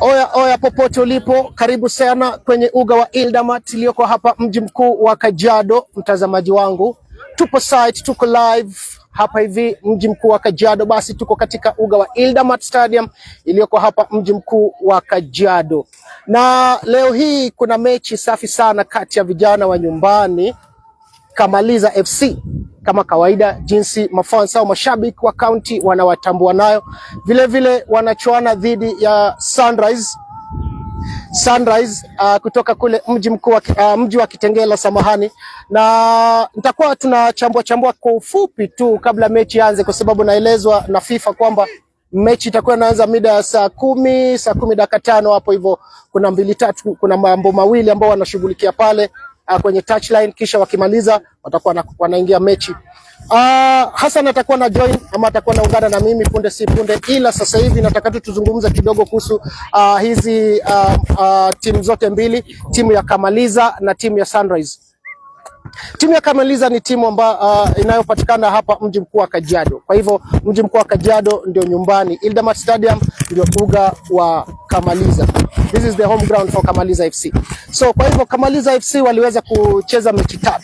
Oya oya, popote ulipo, karibu sana kwenye uga wa Ildamat iliyoko hapa mji mkuu wa Kajiado. Mtazamaji wangu, tupo site, tuko live hapa hivi mji mkuu wa Kajiado. Basi tuko katika uga wa Ildamat Stadium iliyoko hapa mji mkuu wa Kajiado, na leo hii kuna mechi safi sana kati ya vijana wa nyumbani Kamaliza FC kama kawaida, jinsi mafans au mashabiki wa county wanawatambua nayo. Vile vile wanachoana dhidi ya Sunrise kutoka kule mji wa Kitengela, samahani. Na nitakuwa tunachambua kwa ufupi tu kabla mechi ianze, kwa sababu naelezwa na FIFA kwamba mechi itakuwa inaanza mida ya saa kumi dakika 5 hapo hivyo. Kuna kuna mambo mawili ambao wanashughulikia pale kwenye touchline, kisha wakimaliza watakuwa wanaingia mechi. Hassan atakuwa na join ama atakuwa naungana na mimi punde si punde, ila sasa hivi nataka tu tuzungumze kidogo kuhusu hizi timu zote mbili, timu ya Kamaliza na timu ya Sunrise. Timu ya Kamaliza ni timu ambayo inayopatikana hapa mji mkuu wa Kajiado. Kwa hivyo mji mkuu wa Kajiado ndio nyumbani, Ildamat Stadium ndio uga wa Kamaliza. This is the home ground for Kamaliza FC. So kwa hivyo Kamaliza FC waliweza kucheza mechi 3.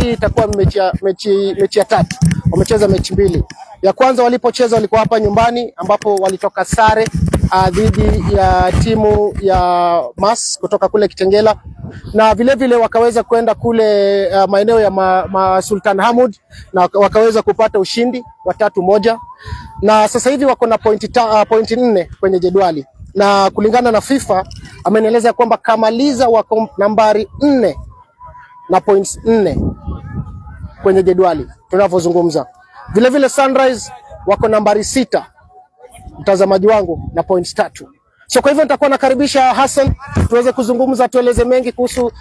Hii itakuwa mechi ya 3. Wamecheza mechi 2. Ya kwanza walipocheza walikuwa hapa nyumbani, ambapo walitoka sare dhidi ya timu ya Mas kutoka kule Kitengela, na vile vile wakaweza kwenda kule maeneo ya Sultan Hamud na wakaweza kupata ushindi wa 3-1, na sasa hivi wako na pointi 4 kwenye jedwali, na kulingana na FIFA amenieleza kwamba Kamaliza wako nambari 4 na points 4 kwenye jedwali tunavyozungumza. Vile vile Sunrise wako nambari 6, mtazamaji wangu, na points 3. So kwa hivyo nitakuwa nakaribisha Hassan tuweze kuzungumza, tueleze mengi kuhusu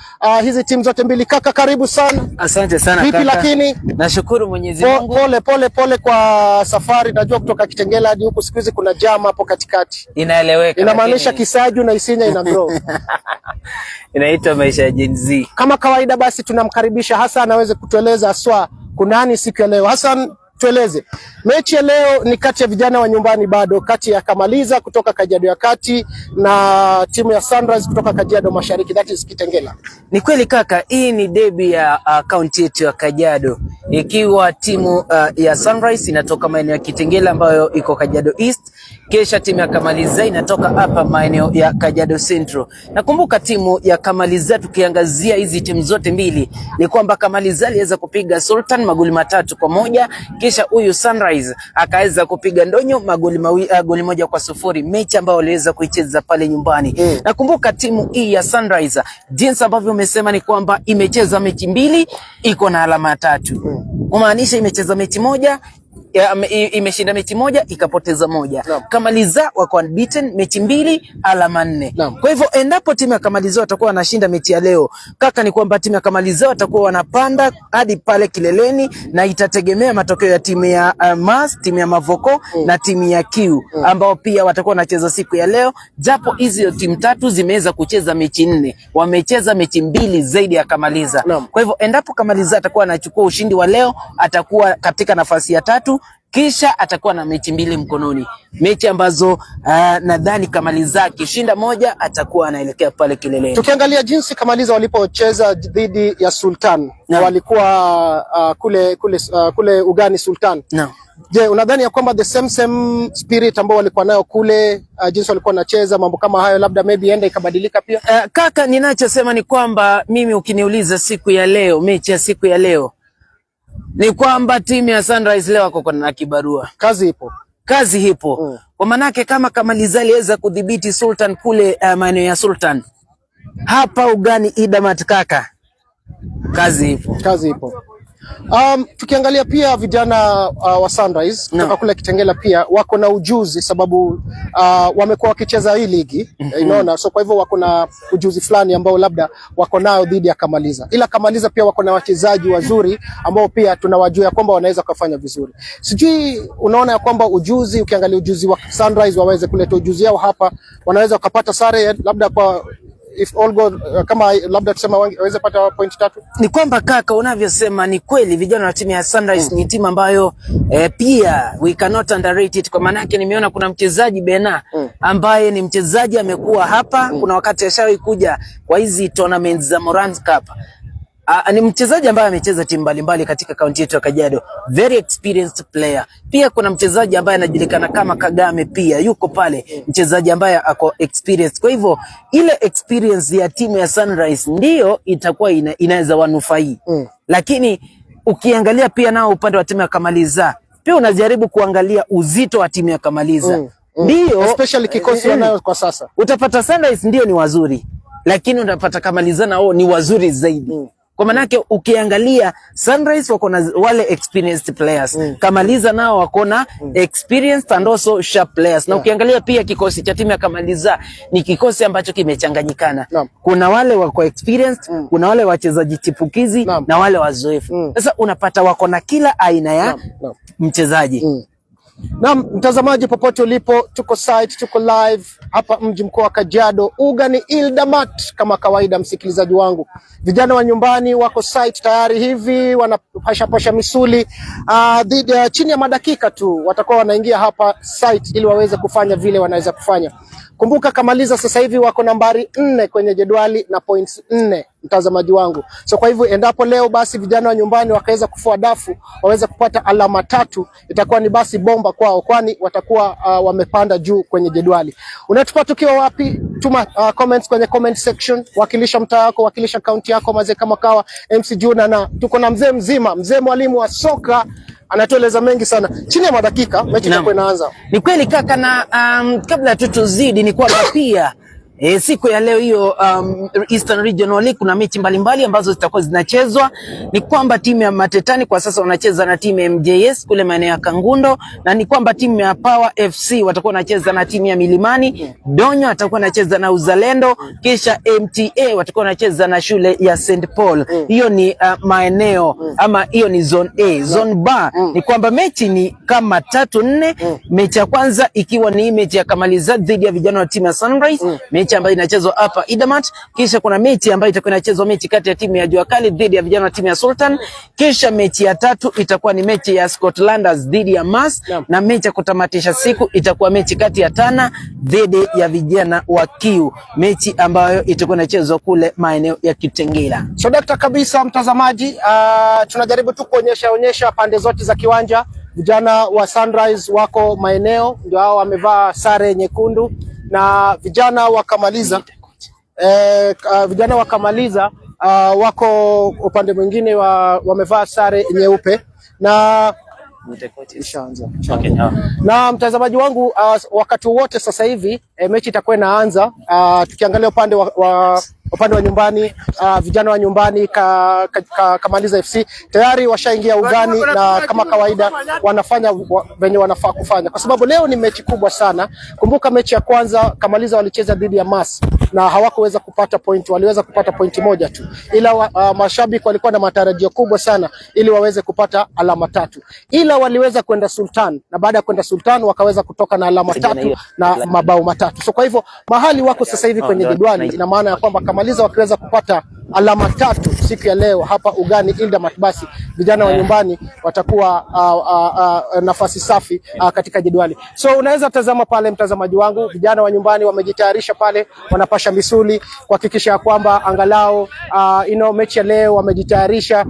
hizi timu zote mbili. Kaka, karibu sana. Asante sana kaka. Vipi lakini? Nashukuru Mwenyezi Mungu. Pole kwa safari. Najua kutoka Kitengela hadi huku siku hizi kuna jam hapo katikati. Inaeleweka. Inamaanisha Kisaju na Isinya ina grow. Inaitwa maisha ya Gen Z. Kama kawaida basi tunamkaribisha Hassan aweze kutueleza aswa kunani siku ya leo. Hassan, tueleze. Mechi ya leo ni kati ya vijana wa nyumbani bado, kati ya Kamaliza kutoka Kajiado ya Kati na timu ya Sunrise kutoka Kajiado Mashariki, that is Kitengela. Ni kweli kaka, hii ni derby ya county yetu ya Kajiado, ikiwa timu ya Sunrise inatoka maeneo ya Kitengela ambayo iko Kajiado East, kisha timu ya Kamaliza inatoka hapa maeneo ya Kajiado Central. Nakumbuka timu ya Kamaliza, tukiangazia hizi timu zote mbili, ni kwamba Kamaliza aliweza kupiga Sultan magoli 3-1, kisha huyu Sunrise akaweza kupiga Ndonyo goli 1-0, mechi ambayo waliweza kuicheza pale nyumbani. Nakumbuka timu hii ya Sunrise, jinsi ambavyo umesema, ni kwamba imecheza mechi 2, iko na alama 3. Kumaanisha imecheza mechi 1, imeshinda mechi 1, ikapoteza 1. Kamaliza wako unbeaten mechi 2, alama 4. Kwa hivyo endapo timu ya Kamaliza watakuwa wanashinda mechi ya leo kaka, ni kwamba timu ya Kamaliza watakuwa wanapanda hadi pale kileleni, na itategemea matokeo ya timu ya Mas, timu ya Mavoko na timu ya Kiu ambao pia watakuwa wanacheza siku ya leo. Japo hizo timu 3 zimeweza kucheza mechi 4, wamecheza mechi 2 zaidi ya Kamaliza. Kwa hivyo endapo Kamaliza atakuwa anachukua ushindi wa leo, atakuwa katika nafasi ya 3, kisha atakuwa na mechi 2 mkononi, mechi ambazo nadhani Kamaliza akishinda 1 atakuwa anaelekea pale kileleni. Tukiangalia jinsi Kamaliza walipocheza dhidi ya Sultan, walikuwa kule ugani Sultan. Je, unadhani ya kwamba the same spirit ambao walikuwa nayo kule, jinsi walikuwa wanacheza mambo kama hayo, labda maybe enda ikabadilika pia? Kaka, ninachosema ni kwamba mimi ukiniuliza siku ya leo, mechi ya siku ya leo, ni kwamba timu ya Sunrise leo wako na kibarua. Kazi ipo. Kwa manake kama Kamaliza aliweza kudhibiti Sultan kule maeneo ya Sultan, hapa ugani Ildamat kaka, kazi ipo. Tukiangalia pia vijana wa Sunrise kutoka kule Kitengela pia wako na ujuzi, sababu wamekuwa wakicheza hii ligi, unaona. So kwa hivyo wako na ujuzi fulani ambao labda wako nao dhidi ya Kamaliza, ila Kamaliza pia wako na wachezaji wazuri ambao pia tunawajua kwamba wanaweza kufanya vizuri. Sijui unaona ya kwamba ukiangalia ujuzi wa Sunrise, waweze kuleta ujuzi yao hapa, wanaweza wakapata sare labda kwa if all go kama labda tuseme waweze pata point 3. Ni kwamba kaka, unavyosema ni kweli, vijana wa timu ya Sunrise ni timu ambayo pia we cannot underrate it, kwa maana yake nimeona kuna mchezaji Bena ambaye ni mchezaji amekuwa hapa, kuna wakati ashawahi kuja kwa hizi tournaments za Morans Cup. Ni mchezaji ambaye amecheza timu mbalimbali katika kaunti yetu ya Kajiado, very experienced player. Pia kuna mchezaji ambaye anajulikana kama Kagame, pia yuko pale, mchezaji ambaye ako experienced. Kwa hivyo ile experience ya timu ya Sunrise ndio itakuwa inaweza wanufai. Lakini ukiangalia pia nao upande wa timu ya Kamaliza, pia unajaribu kuangalia uzito wa timu ya Kamaliza. Ndio especially kikosi wanayo kwa sasa. Utapata Sunrise ndio ni wazuri, lakini utapata Kamaliza nao ni wazuri zaidi. Kwa maana yake ukiangalia Sunrise wako na wale experienced players, Kamaliza nao wako na experienced and also sharp players. Na ukiangalia pia kikosi cha timu ya Kamaliza ni kikosi ambacho kimechanganyikana. Kuna wale wako experienced, kuna wale wachezaji chipukizi na wale wazoefu. Sasa unapata wako na kila aina ya mchezaji. Naam, mtazamaji popote ulipo, tuko site, tuko live hapa mji mkuu wa Kajiado. Uga ni Ildamat kama kawaida, msikilizaji wangu. Vijana wa nyumbani wako site tayari hivi, wanapasha misuli. Chini ya madakika tu watakuwa wanaingia hapa site ili waweze kufanya vile wanaweza kufanya. Kumbuka Kamaliza sasa hivi wako nambari 4 kwenye jedwali na points 4, mtazamaji wangu. So kwa hivyo endapo leo basi vijana wa nyumbani wakaweza kufua dafu, waweza kupata alama 3, itakuwa ni basi bomba kwao, kwani watakuwa wamepanda juu kwenye jedwali. Unatupa tukiwa wapi? Tuma comments kwenye comment section, wakilisha mtaa wako, wakilisha kaunti yako, mazee kama kawa MC Juna, na tuko na mzee mzima, mzee mwalimu wa soka anatueleza mengi sana. Chini ya madakika mechi itakuwa inaanza. Ni kweli kaka, na kabla tutuzidi ni kwamba pia siku ya leo hiyo Eastern Regional League kuna mechi mbalimbali ambazo zitakuwa zinachezwa. Ni kwamba timu ya Matetani kwa sasa wanacheza na timu ya MJS kule maeneo ya Kangundo, na ni kwamba timu ya Power FC watakuwa wanacheza na timu ya Milimani. Donyo watakuwa wanacheza na Uzalendo, kisha MTA watakuwa wanacheza na shule ya St Paul. Hiyo ni maeneo ama hiyo ni zone A. Zone B ni kwamba mechi ni kama 3-4. Mechi ya kwanza ikiwa ni mechi ya Kamaliza dhidi ya vijana wa timu ya Sunrise, mechi ambayo inachezwa hapa Ildamat. Kisha kuna mechi ambayo itakuwa inachezwa mechi kati ya timu ya Jua Kali dhidi ya vijana wa timu ya Sultan. Kisha mechi ya 3 itakuwa ni mechi ya Scotlanders dhidi ya Mas, na mechi ya kutamatisha siku itakuwa mechi kati ya Tana dhidi ya vijana wa Kiu, mechi ambayo itakuwa inachezwa kule maeneo ya Kitengela. So dakta kabisa mtazamaji, tunajaribu tu kuonyesha pande zote za kiwanja. Vijana wa Sunrise wako maeneo, ndio hao wamevaa sare nyekundu, na vijana wa Kamaliza wako upande mwingine wamevaa sare nyeupe. Na na mtazamaji wangu, wakati wote sasa hivi mechi itakuwa inaanza. Tukiangalia upande wa nyumbani, vijana wa nyumbani Kamaliza FC tayari washaingia ugani, na kama kawaida wanafanya venye wanafaa kufanya, kwa sababu leo ni mechi kubwa sana. Kumbuka mechi ya kwanza Kamaliza walicheza dhidi ya Mas na hawakuweza kupata point, waliweza kupata pointi moja tu, ila mashabiki walikuwa na matarajio kubwa sana ili waweze kupata alama 3, ila waliweza kwenda Sultan, na baada ya kwenda Sultan wakaweza kutoka na alama 3 na mabao 3. So kwa hivyo mahali wako sasa hivi kwenye jedwali, ina maana ya kwamba Kamaliza wakiweza kupata alama 3 siku ya leo hapa ugani Ildamat, basi vijana wa nyumbani watakuwa nafasi safi katika jedwali. So unaweza tazama pale mtazamaji wangu, vijana wa nyumbani wamejitayarisha pale, wanapasha misuli kuhakikisha kwamba angalau mechi ya leo wamejitayarisha.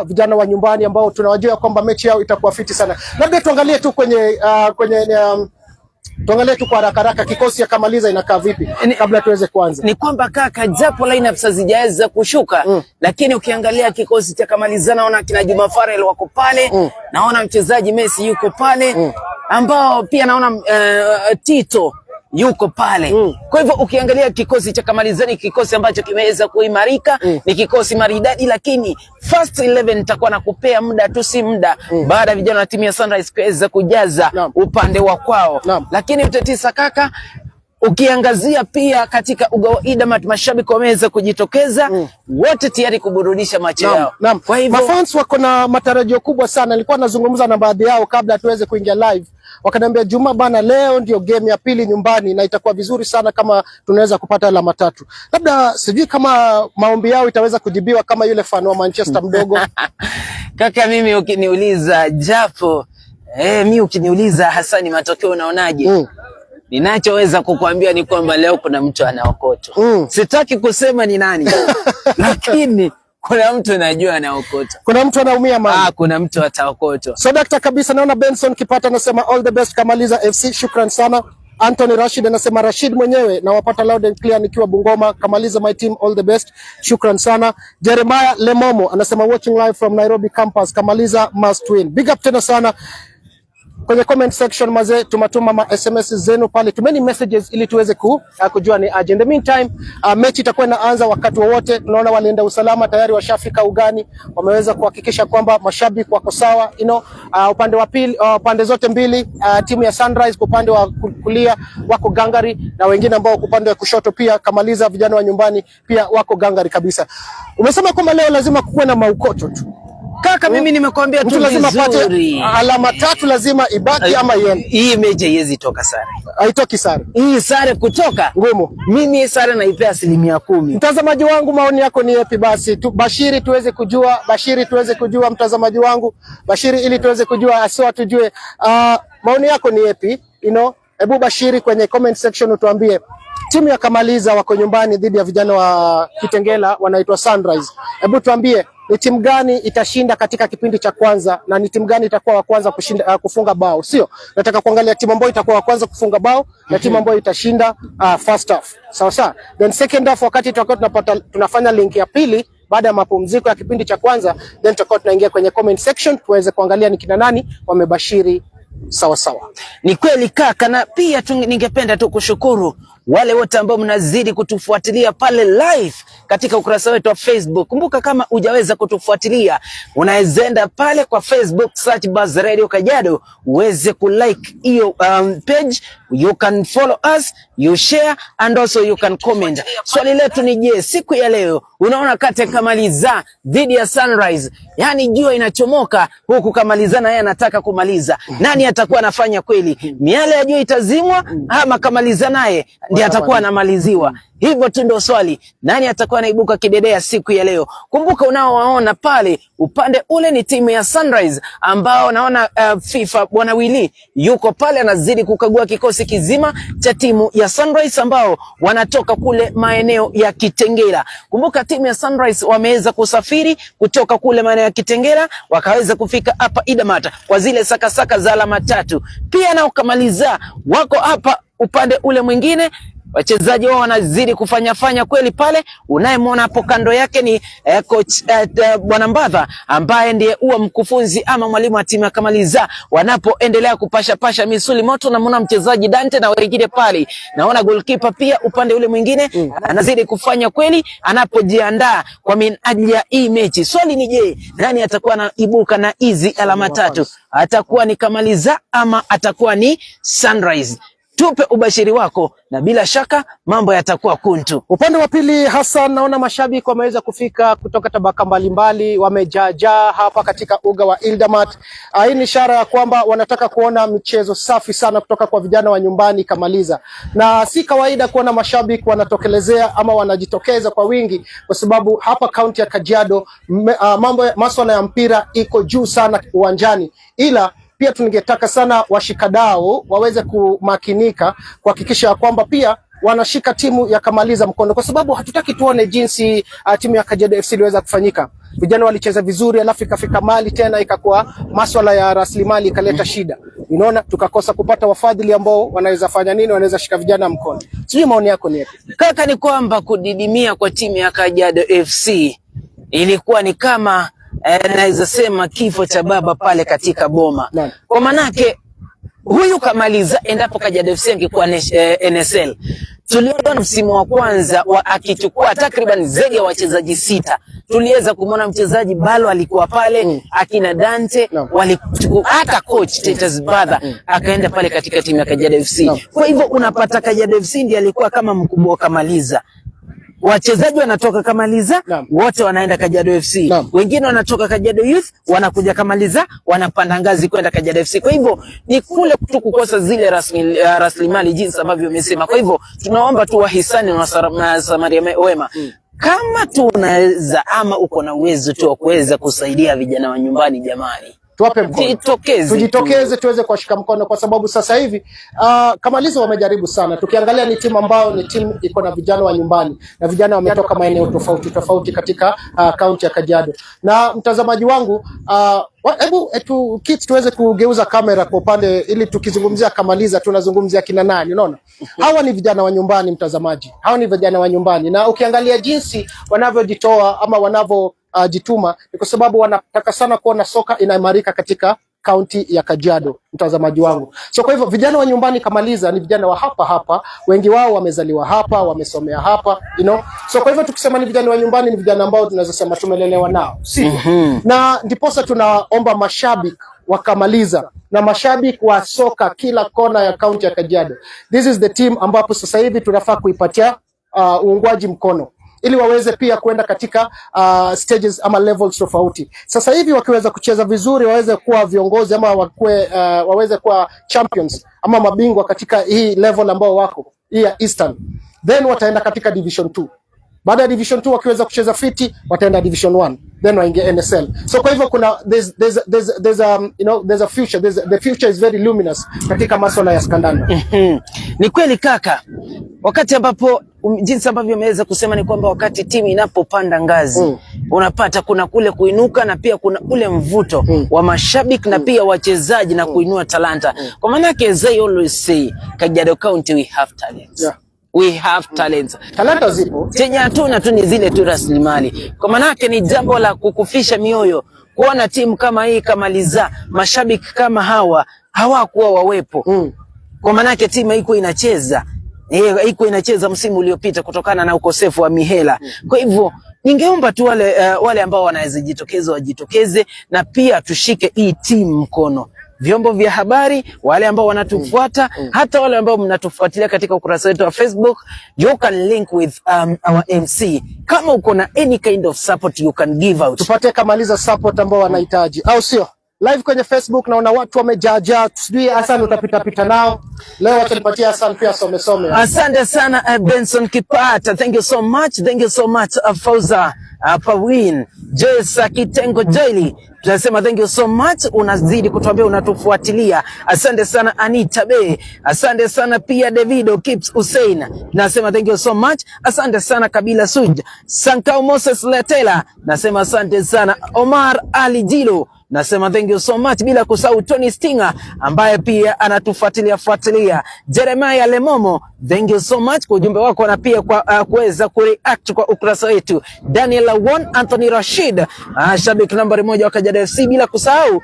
Vijana wa nyumbani ambao tunawajua kwamba mechi yao itakuwa fiti sana. Labda tuangalie tu tuangalie tu kwa haraka kikosi ya Kamaliza inakaa vipi kabla tuweze kuanza. Ni kwamba kaka, japo lineups hazijaweza kushuka, lakini ukiangalia kikosi cha Kamaliza naona kina Juma Farel wako pale, naona mchezaji Messi yuko pale, ambao pia naona Tito yuko pale. Kwa hivyo ukiangalia kikosi cha Kamaliza ni kikosi ambacho kimeweza kuimarika, ni kikosi maridadi, lakini first 11 nitakuwa nakupea muda tu si muda baada ya vijana wa timu ya Sunrise kuweza kujaza upande wa kwao. Lakini utetisa kaka, Ukiangazia pia katika uga wa Idamat mashabiki wameweza kujitokeza wote tayari kuburudisha macho yao. Kwa hivyo mafans wako na matarajio kubwa sana. Nilikuwa nazungumza na baadhi yao kabla tuweze kuingia live. Wakaniambia Juma bana, leo ndio game ya pili nyumbani na itakuwa vizuri sana kama tunaweza kupata alama 3. Labda sijui kama maombi yao itaweza kujibiwa kama yule fan wa Manchester mdogo. Kaka, mimi ukiniuliza japo mimi ukiniuliza Hasani matokeo unaonaje? Ninachoweza kukuambia ni kwamba leo kuna mtu anaokotwa. Sitaki kusema ni nani. Lakini kuna mtu najua anaokotwa. Kuna mtu anaumia mama. Kuna mtu ataokotwa. So dakta kabisa, naona Benson Kipata anasema all the best Kamaliza FC, shukran sana. Anthony Rashid anasema Rashid mwenyewe na wapata loud and clear nikiwa Bungoma, Kamaliza my team all the best, shukran sana. Jeremiah Lemomo anasema watching live from Nairobi campus, Kamaliza must win. Big up tena sana. Kwenye comment section mazee, tumatuma ma SMS zenu pale, tumeni messages ili tuweze kujua ni aje. In the meantime, mechi itakuwa inaanza wakati wowote. Tunaona walienda usalama tayari washafika ugani, wameweza kuhakikisha kwamba mashabiki wako sawa, upande wa pili, pande zote mbili, timu ya Sunrise kwa upande wa kulia wako gangari na wengine ambao kwa upande wa kushoto pia Kamaliza vijana wa nyumbani pia wako gangari kabisa. Umesema kwamba leo lazima kuwe na maukoto tu. Kaka, mimi nimekwambia tu lazima pate alama 3, lazima ibaki ama iende. Hii mechi haiwezi toka sare. Haitoki sare. Hii sare kutoka ngumu. Mimi sare naipea 10%. Mtazamaji wangu, maoni yako ni yapi basi? Bashiri tuweze kujua mtazamaji wangu. Bashiri ili tuweze kujua aswa tujue maoni yako ni yapi? Hebu bashiri kwenye comment section utuambie. Timu ya Kamaliza wako nyumbani dhidi ya vijana wa Kitengela wanaitwa Sunrise. Hebu tuambie ni timu gani itashinda katika kipindi cha kwanza na ni timu gani itakuwa wa kwanza kufunga bao, sio? Nataka kuangalia timu ambayo itakuwa wa kwanza kufunga bao na timu ambayo itashinda first half. Sawa sawa. Then second half wakati tutakuwa tunafanya link ya pili baada ya mapumziko ya kipindi cha kwanza, then tutakuwa tunaingia kwenye comment section tuweze kuangalia ni kina nani wamebashiri sawa sawa. Ni kweli kaka, na pia ningependa tu kushukuru wale wote ambao mnazidi kutufuatilia pale live katika ukurasa wetu wa Facebook. Kumbuka kama hujaweza kutufuatilia, unaezenda pale kwa Facebook search Buzz Radio Kajiado, uweze kulike hiyo page, you can follow us, you share and also you can comment. Swali letu ni je, siku ya leo unaona kati ya Kamaliza dhidi ya Sunrise, yani jua inachomoka huku Kamaliza na yeye anataka kumaliza, nani atakuwa anafanya kweli? Miale ya jua itazimwa ama Kamaliza naye ndiye atakuwa anamaliziwa? Hivyo tu ndio swali, nani atakuwa anaibuka kidedea siku ya leo? Kumbuka unaowaona pale upande ule ni timu ya Sunrise ambao naona FIFA bwana Willy yuko pale anazidi kukagua kikosi kizima cha timu ya Sunrise ambao wanatoka kule maeneo ya Kitengela. Kumbuka timu ya Sunrise wameweza kusafiri kutoka kule maeneo ya Kitengela wakaweza kufika hapa Idamat kwa zile sakasaka za alama 3. Pia nao Kamaliza wako hapa upande ule mwingine, wachezaji wao wanazidi kufanya kweli pale. Unayemwona hapo kando yake ni coach Bwana Mbadha ambaye ndiye huwa mkufunzi ama mwalimu wa timu ya Kamaliza. Wanapoendelea kupasha misuli moto, na muona mchezaji Dante na wengine pale. Naona goalkeeper pia upande ule mwingine anazidi kufanya kweli anapojiandaa kwa minajili ya hii mechi. Swali ni je, nani atakuwa anaibuka na hizi alama 3? Atakuwa ni Kamaliza ama atakuwa ni Sunrise? Tupe ubashiri wako na bila shaka mambo yatakuwa kuntu. Upande wa pili Hassan, naona mashabiki wameweza kufika kutoka tabaka mbalimbali, wamejaa hapa katika uga wa Idamat. Hii ni ishara ya kwamba wanataka kuona michezo safi sana kutoka kwa vijana wa nyumbani Kamaliza. Na si kawaida kuona mashabiki wanatokelezea ama wanajitokeza kwa wingi, kwa sababu hapa kaunti ya Kajiado masuala ya mpira iko juu sana uwanjani. Ila pia tungetaka sana washikadau waweze kumakinika kuhakikisha kwamba pia wanashika timu ya Kamaliza mkono, kwa sababu hatutaki tuone jinsi timu ya Kajiado FC iliweza kufanyika. Vijana walicheza vizuri alafu ikafika mali tena ikakuwa masuala ya rasilimali ikaleta shida. Unaona, tukakosa kupata wafadhili ambao wanaweza fanya nini, wanaweza shika vijana mkono. Sijui maoni yako ni yapi? Kaka, ni kwamba kudidimia kwa timu ya Kajiado FC ilikuwa ni kama naweza sema kifo cha baba pale katika boma. Kwa manake huyu Kamaliza endapo Kajiado FC angekuwa NSL, Tuliona msimu wa kwanza akichukua takriban zaidi ya wachezaji 6. Tuliweza kumwona mchezaji Balo alikuwa pale, akina Dante, hata coach Titus Badha akaenda pale katika timu ya Kajiado FC. Kwa hivyo unapata Kajiado FC ndiye alikuwa kama mkubwa wa Kamaliza. Wachezaji wanatoka Kamaliza, wote wanaenda Kajiado FC. Wengine wanatoka Kajiado Youth, wanakuja Kamaliza, wanapanda ngazi kwenda Kajiado FC. Kwa hivyo ni kule tu kukosa zile rasilimali jinsi ambavyo umesema. Kwa hivyo tunaomba tu wahisani na Samaria wema. Kama tunaweza ama uko na uwezo tu wa kuweza kusaidia vijana wa nyumbani, jamani, tuwape mkono. Tujitokeze tuweze kuwashika mkono, kwa sababu sasa hivi Kamaliza wamejaribu sana. Tukiangalia ni timu ambao ni timu iko na vijana wa nyumbani na vijana wametoka maeneo tofauti katika kaunti ya Kajiado. Na mtazamaji wangu, hebu kids tuweze kugeuza kamera kwa upande, ili tukizungumzia Kamaliza tunazungumzia kina nani? Unaona, hawa ni vijana wa nyumbani mtazamaji, hawa ni vijana wa nyumbani, na ukiangalia jinsi wanavyojitoa ama jituma ni kwa sababu wanataka sana kuona soka inaimarika katika kaunti ya Kajiado, mtazamaji wangu. So kwa hivyo vijana wa nyumbani Kamaliza ni vijana wa hapa, wengi wao wamezaliwa hapa, wamesomea hapa, So kwa hivyo tukisema ni vijana wa nyumbani, ni vijana ambao tunaweza sema tumelelewa nao, sivyo? Na ndiposa tunaomba mashabiki wa Kamaliza na mashabiki wa soka kila kona ya kaunti ya Kajiado, this is the team ambapo sasa hivi tunafaa kuipatia uungwaji mkono, ili waweze pia kwenda katika stages ama levels tofauti. Sasa hivi wakiweza kucheza vizuri, waweze kuwa viongozi ama waweze kuwa champions ama mabingwa katika hii level ambao wako, hii ya Eastern, then wataenda katika Division 2. Baada ya Division 2 wakiweza kucheza fiti, wataenda Division 1, then waingie NSL. So kwa hivyo kuna there's a future, the future is very luminous katika masuala ya skandanda. Ni kweli kaka, wakati ambapo jinsi ambavyo umeweza kusema ni kwamba wakati timu inapopanda ngazi, unapata kuna kule kuinuka na pia kuna ule mvuto wa mashabiki na pia wachezaji na kuinua talanta. Kwa maana yake, as I always say, Kajiado County we have talent. Yeah. We have talents. Talanta zipo. Chenye hatuna tu ni zile tu rasilimali. Kwa maana yake ni jambo la kukufisha mioyo kuona timu kama hii Kamaliza, mashabiki kama hawa hawakuwa wawepo. Kwa maana yake timu haiko inacheza msimu uliopita kutokana na ukosefu wa mihela. Kwa hivyo ningeomba tu wale ambao wanaweza jitokeza wajitokeze, na pia tushike hii timu mkono. Vyombo vya habari, wale ambao wanatufuata, hata wale ambao mnatufuatilia katika ukurasa wetu wa Facebook, you can link with our MC. Kama uko na any kind of support you can give out. Tupate Kamaliza support ambao wanahitaji, au sio? Live kwenye Facebook naona watu wamejaja, sijui Hassan utapita nao. Leo wacha nipatie Hassan pia some. Asante sana Benson Kipata. Thank you so much. Thank you so much Fauza, Pawin, Jessa Kitengo Jaili. Tunasema thank you so much, unazidi kutuambia unatufuatilia. Asante sana Anita B. Asante sana pia Davido Kips Hussein. Nasema thank you so much. Asante sana Kabila Suj. Sankao Moses Letela. Nasema asante sana Omar Ali Jilo. Nasema thank you so much, bila kusahau Tony Stinger ambaye pia anatufuatilia. Jeremiah Lemomo, thank you so much kwa ujumbe wako na pia kwa kuweza kureact kwa ukurasa wetu. Daniel Lawon, Anthony Rashid, shabiki nambari 1 wa Kajiado FC, bila kusahau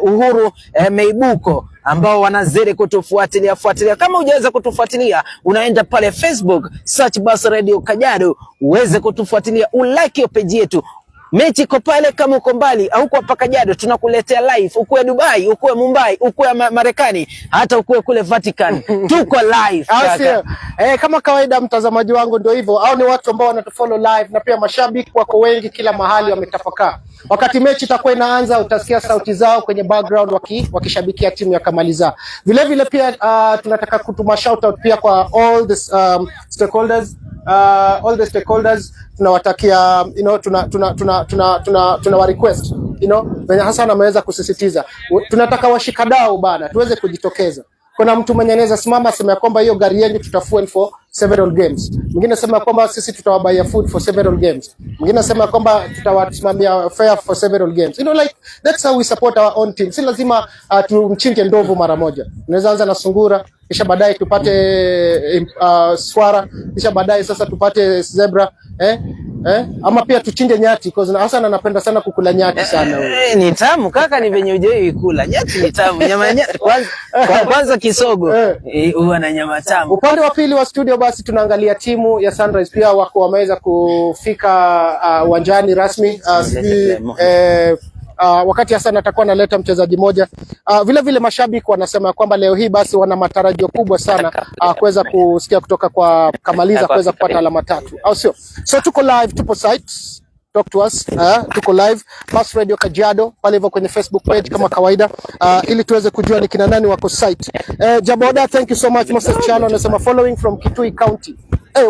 Uhuru Meibuko ambao wanazidi kutufuatilia. Kama hujaweza kutufuatilia, unaenda pale Facebook, search Bus Radio Kajiado, uweze kutufuatilia, ulike hiyo page yetu. Mechi iko pale, kama uko mbali au uko hapa Kajiado, tunakuletea live. Ukue Dubai, ukue Mumbai, ukue Marekani, hata ukue kule Vatican, tuko live. Kama kawaida mtazamaji wangu, ndio hivyo. Au ni watu ambao wanatufollow live, na pia mashabiki wako wengi kila mahali wametapakaa. Wakati mechi itakuwa inaanza, utasikia sauti zao kwenye background wakishabikia timu ya Kamaliza. Vile pia tunataka kutuma shout out pia kwa all the stakeholders. Tunawatakia tuna request venye Hassan ameweza kusisitiza, tunataka washikadau bana, tuweze kujitokeza. Kuna mtu mwenye anaweza simama sema kwamba hiyo gari yenu tutafuel for several games. Mwingine sema kwamba sisi tutawabaya food for several games. Mwingine sema kwamba tutawasimamia fare for several games. Like that's how we support our own team. Si lazima tumchinje ndovu mara moja. Unaweza anza na sungura, kisha baadaye tupate swara, kisha baadaye sasa tupate zebra, Ama pia tuchinje nyati because Hassan anapenda sana kukula nyati sana. Ni tamu kaka, ni venye hujai kula. Nyati ni tamu. Nyama nyati kwanza kisogo. Huwa na nyama tamu. Upande wa pili wa studio basi tunaangalia timu ya Sunrise pia wako wameweza kufika uwanjani rasmi. Wakati Hassan atakuwa analeta mchezaji moja. Vile vile mashabiki wanasema kwamba leo hii basi wana matarajio kubwa sana kuweza kusikia kutoka kwa Kamaliza kuweza kupata alama 3. Au sio? So tuko live, tupo site. Talk to us. Tuko live Pass Radio Kajiado pale hivyo kwenye Facebook page kama kawaida, ili tuweze kujua ni kina nani wako site. Jaboda, thank you so much. Moses Chalo anasema following from Kitui County.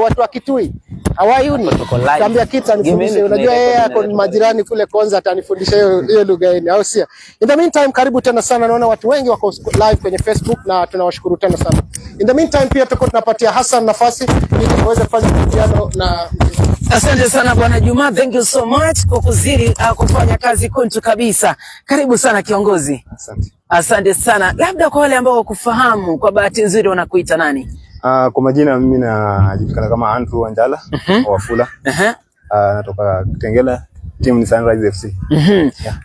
Watu wa Kitui, how are you? Tambia kita nifundishe, unajua yeye ako majirani kule Konza, atanifundisha hiyo lugha yenu, au sio? In the meantime, karibu tena sana, naona watu wengi wako live kwenye Facebook na tunawashukuru tena sana. In the meantime pia tuko tunapatia Hassan nafasi ili aweze kufanya mtihano na asante sana Bwana Juma, thank you so much kwa kuzidi kufanya kazi kuntu kabisa. Karibu sana kiongozi. Asante sana. Labda kwa wale ambao wakufahamu, kwa bahati nzuri wanakuita nani? Kwa majina mimi najulikana kama Andrew Wanjala wa Wafula. Natoka Kitengela, timu ni Sunrise FC.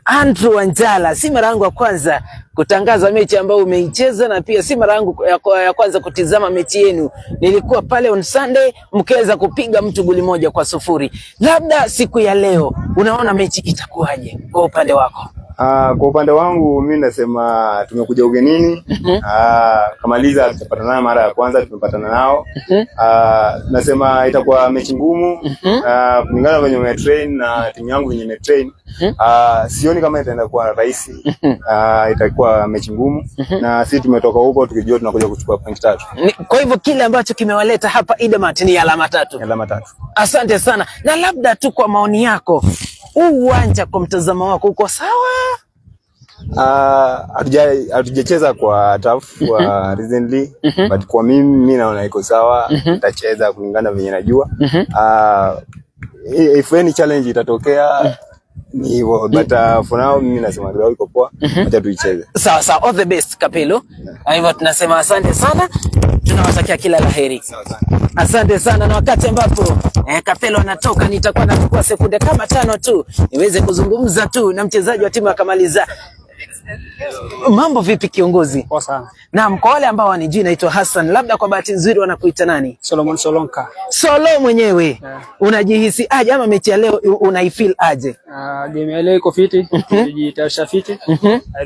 Andrew Wanjala, si mara yangu ya kwanza kutangaza mechi ambayo umeicheza na pia si mara yangu ya kwanza kutizama mechi yenu. Nilikuwa pale on Sunday mkaweza kupiga mtu goli 1-0. Labda siku ya leo unaona mechi itakuwaje kwa upande wako? Kwa upande wangu mimi nasema tumekuja ugenini. Kamaliza tupatana naye mara ya kwanza, tumepatana nao. Nasema itakuwa mechi ngumu. Kulingana venye umetrain na timu yangu venye imetrain, sioni kama itaenda kuwa rahisi. Itakuwa mechi ngumu na sisi tumetoka huko tukijua tunakuja kuchukua point 3. Kwa hivyo kile ambacho kimewaleta hapa Idamat ni alama 3. Alama 3. Asante sana. Na labda tu kwa maoni yako, uwanja kwa mtazamo wako uko sawa? Hatujacheza kwa tough recently, but kwa mimi naona iko sawa. Nitacheza kulingana venye najua. If any challenge itatokea ni hivyo, but for now mimi nasema leo iko poa, acha tuicheze. Sawa sawa, all the best Kapelo. Hivyo tunasema asante sana, tunawatakia kila laheri. Asante sana. Na wakati ambapo Kapelo anatoka, nitakuwa nachukua sekunde kama 5 tu niweze kuzungumza tu na mchezaji wa timu ya Kamaliza. Mambo vipi kiongozi? Poa sana. Naam, kwa wale ambao wanijui naitwa Hassan, labda kwa bahati nzuri wanakuita nani? Solomon Solonka. Solo mwenyewe. Unajihisi aje ama mechi ya leo unaifeel aje? Game ya leo iko fiti, tulijitayarisha fiti.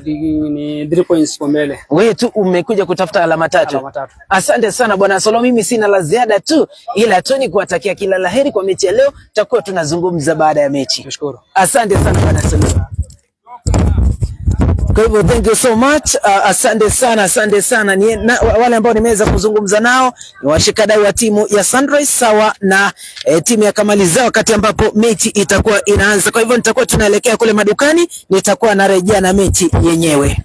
Ni 3 points kwa mbele. Wewe tu umekuja kutafuta alama 3. Alama 3. Asante sana bwana Solo, mimi sina la ziada tu ila tu ni kuwatakia kila laheri kwa mechi ya leo. Tutakuwa tunazungumza baada ya mechi. Nashukuru. Asante sana bwana Solo. Kwa hivyo thank you so much. Asante sana. Wale ambao nimeweza kuzungumza nao ni washikadau wa timu ya Sunrise sawa na timu ya Kamaliza wakati ambapo mechi itakuwa inaanza. Kwa hivyo nitakuwa tunaelekea kule madukani, nitakuwa narejea na mechi yenyewe.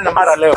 Na mara leo.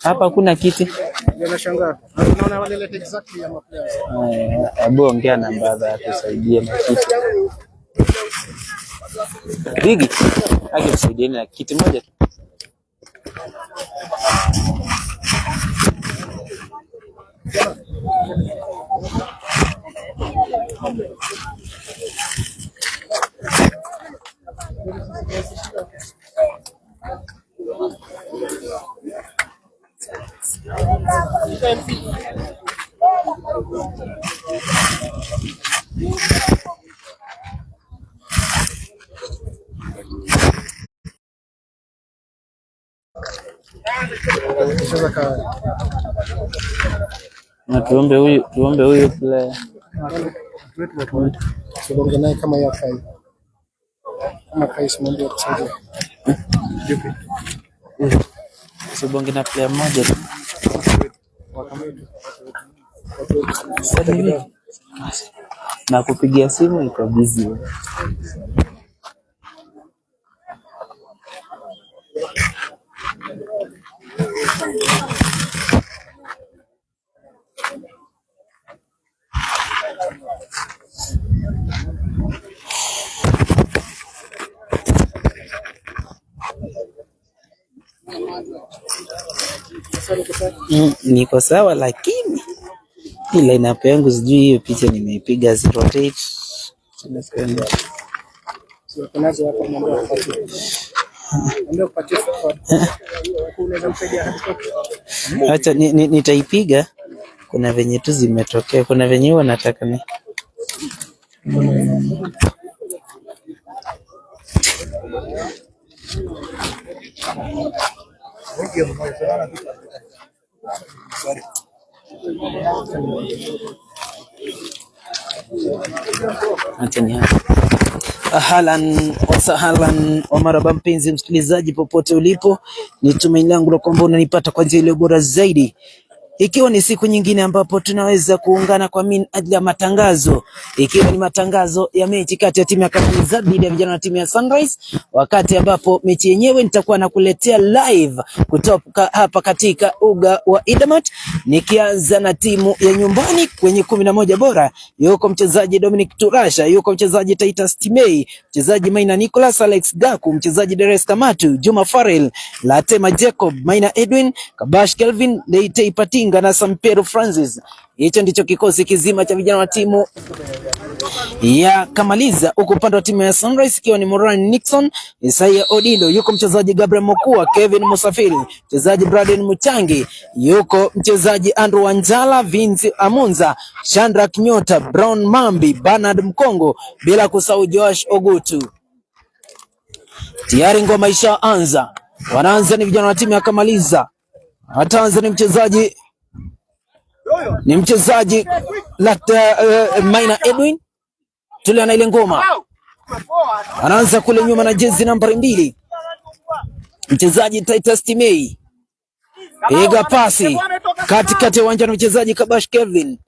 Hapa kuna kiti. Ninashangaa. Unaona wale exactly ya maplayers. Abu ongea na mbadha atusaidie na kiti. Rigi, akimsaidia na kiti moja tu. Na tuombe huyu player. Tuonge naye kama ya Kai. Kama Kai simwambie kusaidia. Sibonge na player mmoja. Na kupigia simu iko busy. Niko sawa lakini ile inapengu sijui hiyo picha nimeipiga rotate. Sio tunazo hapa mambo ya kupati. Ndio kupati support. Unaweza mpigia hadi kwa. Acha nitaipiga. Kuna venye tu zimetokea, kuna venye huwa nataka ni Ahlan wa sahlan wa marhaba, mpenzi msikilizaji popote ulipo, ni tumaini langu la kwamba unanipata kwa njia ile bora zaidi, ikiwa ni siku nyingine ambapo tunaweza kuungana kwa ajili ya matangazo, ikiwa ni matangazo ya mechi kati ya timu ya Kakamega dhidi ya vijana wa timu ya Sunrise, wakati ambapo mechi yenyewe nitakuwa nakuletea live kutoka hapa katika uga wa Idamat, nikianza na timu ya nyumbani kwenye 11 bora. Yuko mchezaji Dominic Turasha, yuko mchezaji Titus Timei, mchezaji Maina Nicholas, Alex Gaku, mchezaji Deres Kamatu, Juma Farrell, Latema Jacob, Maina Edwin, Kabash Kelvin, Leite Patinga na Sampero Francis. Hicho ndicho kikosi kizima cha vijana wa timu ya Kamaliza. Huko upande wa timu ya Sunrise ikiwa ni Moran Nixon, Isaiah Odilo, yuko mchezaji Gabriel Mokua, Kevin Musafiri, mchezaji Braden Muchangi, yuko mchezaji Andrew Wanjala, Vince Amunza, Chandra Nyota, Brown Mambi, Bernard Mkongo, bila kusahau Josh Ogutu. Tayari ngoma ishaanza. Wanaanza ni vijana wa timu ya Kamaliza. Ataanza ni mchezaji Maina Edwin. Tulia na ile ngoma. Anaanza kule nyuma na jezi nambari 2. Mchezaji Titus Timei. Piga pasi katikati ya uwanja na mchezaji Kabash Kevin.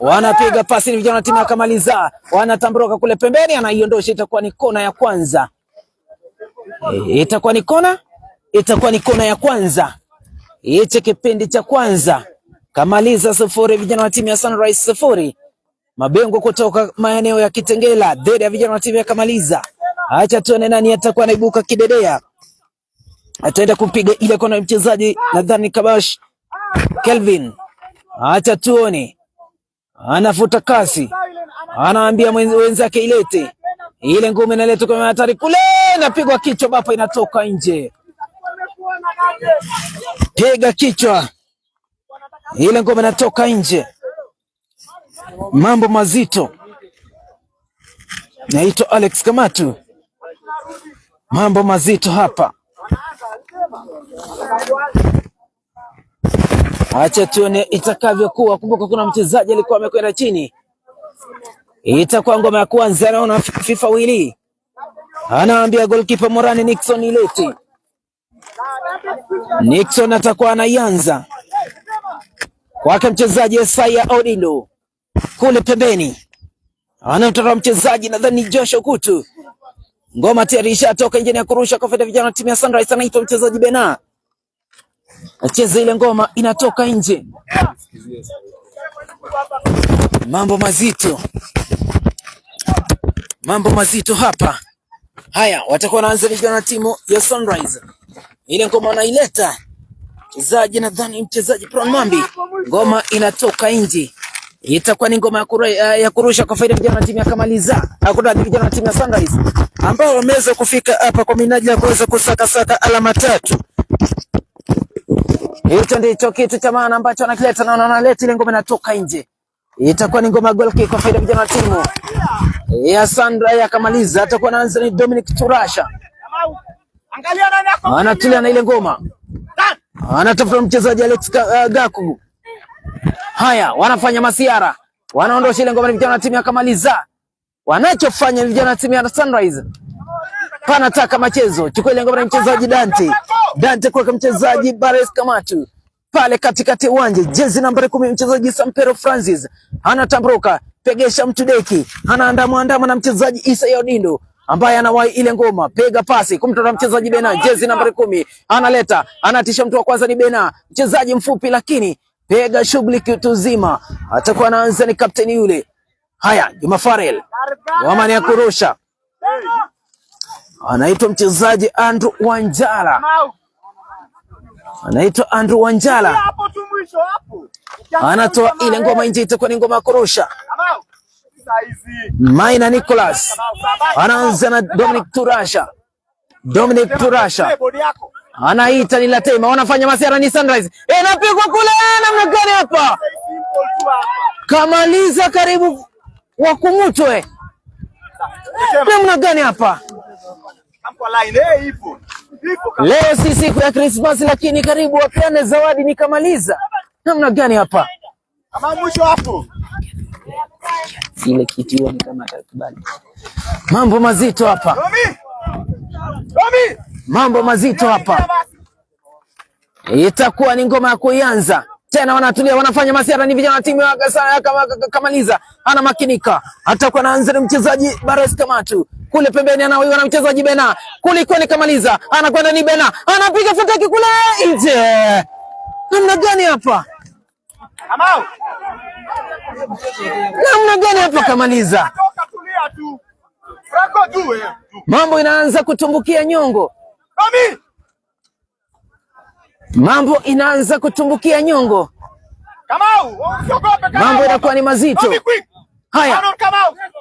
Wanapiga pasi ni vijana timu ya Kamaliza. Wanatambuka kule pembeni, anaiondosha, itakuwa ni kona ya kwanza. Itakuwa ni kona, itakuwa ni kona ya kwanza. Hichi kipindi cha kwanza. Kamaliza 0 vijana wa timu ya Sunrise 0. Mabengwa kutoka maeneo ya Kitengela dhidi ya vijana wa timu ya Kamaliza. Acha tuone nani atakuwa anaibuka kidedea. Ataenda kupiga ile kona mchezaji nadhani Kabash Kelvin. Acha tuone. Anafuta kasi. Anaambia wenzake ilete. Ile ngome inaletwa kwa hatari kule, napigwa kichwa bapa inatoka nje. Piga kichwa. Ile ngome inatoka nje. Mambo mazito. Naitwa Alex Kamatu. Mambo mazito hapa. Acha tuone itakavyokuwa. Kumbuka kuna mchezaji alikuwa amekwenda chini. Itakuwa ngoma ya kwanza, naona FIFA Willy. Anaambia goalkeeper Morani Nixon ilete. Nixon atakuwa anaianza. Kwake mchezaji Esaya Odindo. Kule pembeni. Anamtoa mchezaji nadhani Joshua Kutu. Ngoma tayari ishatoka nje ya kurusha kwa faida vijana timu ya Sunrise, anaitwa mchezaji Bena. Acheza ile ngoma inatoka nje. Mambo mazito. Mambo mazito hapa. Haya, watakuwa wanaanza vijana timu ya Sunrise. Ile ngoma anaileta mchezaji nadhani mchezaji Pron Mambi. Ngoma inatoka nje. Itakuwa ni ngoma ya kurusha kwa faida vijana timu ya Kamaliza. Hakuna vijana timu ya Sunrise ambao wameweza kufika hapa kwa minajili ya kuweza kusaka alama 3. Hicho ndicho kitu cha maana ambacho anakileta na analeta ile ngoma inatoka nje. Itakuwa ni ngoma goal kick kwa faida vijana timu ya Sunrise ya Kamaliza. Atakuwa anaanza ni Dominic Turasha. Angalia nani hapo. Anatulia na ile ngoma. Anatafuta mchezaji Alex Gaku. Haya, wanafanya masiara. Wanaondosha ile ngoma vijana timu ya Kamaliza. Wanachofanya vijana timu ya Sunrise. Panataka machezo. Chukua ile ngoma na mchezaji Dante kwa mchezaji Bares Kamatu. Pale katikati uwanja, jezi nambari 10 mchezaji Sampero Francis. Anatambuka, pegesha mtudeki. Anaandamwa na mchezaji Isa Yodindo ambaye anawahi ile ngoma, pega pasi kumtoa mchezaji Bena, jezi nambari 10. Analeta, anatisha mtu wa kwanza ni Bena, mchezaji mfupi lakini pega shughuli kitu zima. Atakuwa anaanza ni kapteni yule. Haya, Juma Farel. Wamani ya kurusha. Anaitwa mchezaji Andrew Wanjala. Anaitwa Andrew Wanjala. Anatoa ile ngoma nje, itakuwa ni ngoma ya kurusha. Maina Nicholas. Anaanza na Dominic Turasha. Anaita ni Latema. Wanafanya masiara ni Sunrise. Napigwa kule namna gani hapa? Kamaliza karibu wakumutwe. Namna gani hapa? Leo si siku ya Christmas lakini karibu wapeane zawadi ni Kamaliza. Namna gani hapa? Kama mwisho hapo. Ile kitu ni kama atakubali. Mambo mazito hapa. Mambo mazito hapa. Itakuwa ni ngoma ya kuanza. Tena wanatulia, wanafanya masiara ni vijana timu ya Kamaliza. Ana makinika. Atakuwa anaanza na mchezaji Bares Kamatu. Kule pembeni anaoiwa na mchezaji Bena. Kule kwani Kamaliza. Anakwenda ni Bena. Anapiga fataki kule nje. Namna gani hapa? Namna gani hapa Kamaliza? Mambo inaanza kutumbukia nyongo. Mambo inaanza kutumbukia nyongo. Mambo inakuwa ni mazito. Haya.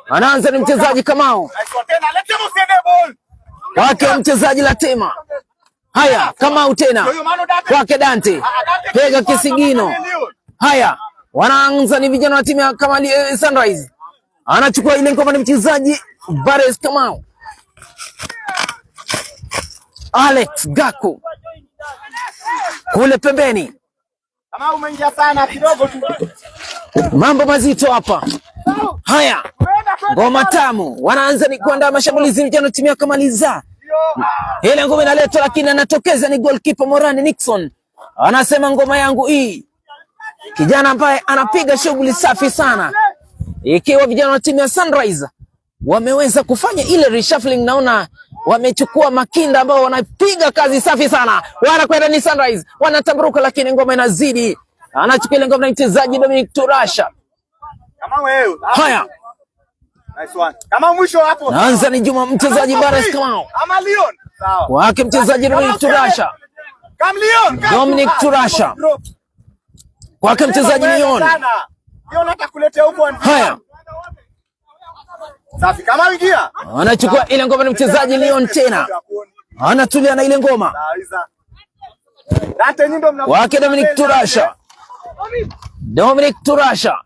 Anaanza ni mchezaji Kamau. Wake mchezaji Latema. Haya, Kamau tena. Wake Dante. Pega kisigino. Haya, wanaanza ni vijana wa timu ya Sunrise. Anachukua ile ngoma ni mchezaji Bares Kamau. Alex Gaku. Kule pembeni. Kama umeingia sana kidogo tu. Mambo mazito hapa. Haya. Ngoma tamu. Wanaanza ni kuandaa mashambulizi vijana timu ya Kamaliza. Ile ngoma inaletwa lakini anatokeza ni goalkeeper Morani Nixon. Anasema ngoma yangu hii. Kijana ambaye anapiga shughuli safi sana. Ikiwa vijana wa timu ya Sunrise wameweza kufanya ile reshuffling, naona wamechukua makinda ambao wanapiga kazi safi sana. Wanakwenda ni Sunrise, wanatamburuka lakini ngoma inazidi. Anachukua ile ngoma na mchezaji Dominic Turasha. Kama wewe. Haya. Nice one. Kama mwisho hapo. Naanza ni Juma mchezaji Bares Kamau. Ama Leon. Sawa. Wake mchezaji Dominic Turasha. Kam Leon. Dominic Turasha. Wake mchezaji Leon. Leon atakuletea huko. Haya. Safi kama ingia. Anachukua ile ngoma na mchezaji Leon tena. Anatulia na ile ngoma. Wake Dominic Turasha. Dominic Turasha.